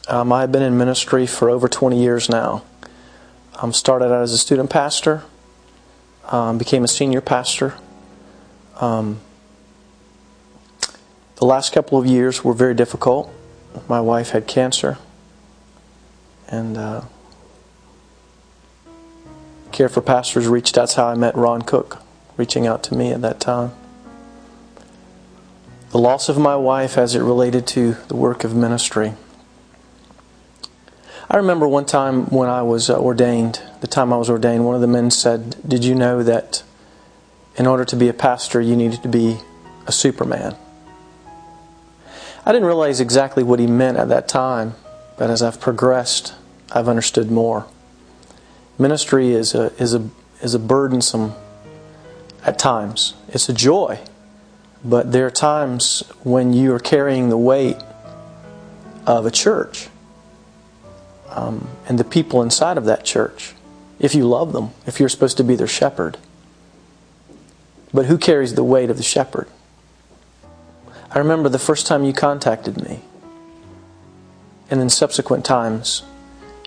I have been in ministry for over 20 years now. Started out as a student pastor, became a senior pastor. The last couple of years were very difficult. My wife had cancer, and Care for Pastors reached out. That's how I met Ron Cook, reaching out to me at that time. The loss of my wife as it related to the work of ministry. I remember one time when I was ordained, one of the men said, "Did you know that in order to be a pastor, you needed to be a Superman?" I didn't realize exactly what he meant at that time, but as I've progressed, I've understood more. Ministry is a burdensome at times. It's a joy, but there are times when you are carrying the weight of a church and the people inside of that church, if you love them, if you're supposed to be their shepherd. But who carries the weight of the shepherd? I remember the first time you contacted me, and then subsequent times,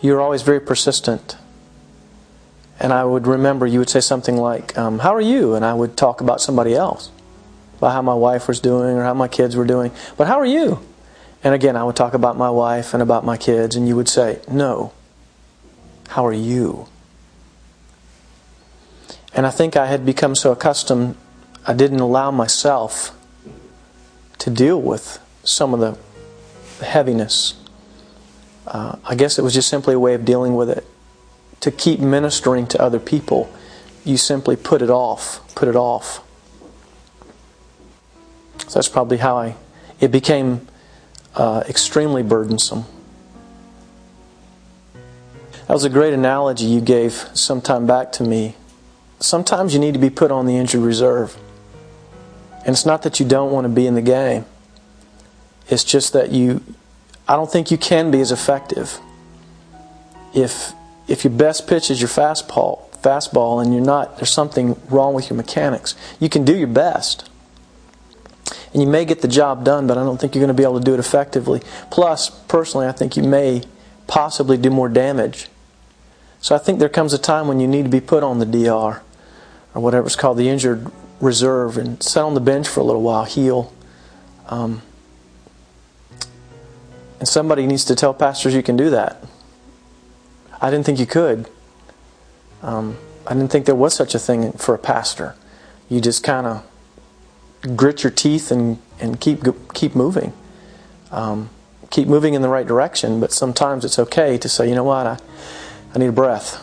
you were always very persistent. And I would remember you would say something like, "How are you?" And I would talk about somebody else, about how my wife was doing or how my kids were doing. "But how are you?" And again, I would talk about my wife and about my kids, and you would say, "No, how are you?" And I think I had become so accustomed, I didn't allow myself to deal with some of the heaviness. I guess it was just simply a way of dealing with it. To keep ministering to other people, you simply put it off. So that's probably how it became extremely burdensome. That was a great analogy you gave some time back to me. Sometimes you need to be put on the injured reserve. And it's not that you don't want to be in the game. It's just that I don't think you can be as effective if your best pitch is your fastball and there's something wrong with your mechanics. You can do your best. And you may get the job done, but I don't think you're going to be able to do it effectively. Plus, personally, I think you may possibly do more damage. So I think there comes a time when you need to be put on the DR, or whatever it's called, the injured reserve, and sit on the bench for a little while, heal. And somebody needs to tell pastors you can do that. I didn't think you could. I didn't think there was such a thing for a pastor. You just kind of grit your teeth and keep moving. Keep moving in the right direction, but sometimes it's okay to say, "You know what, I need a breath."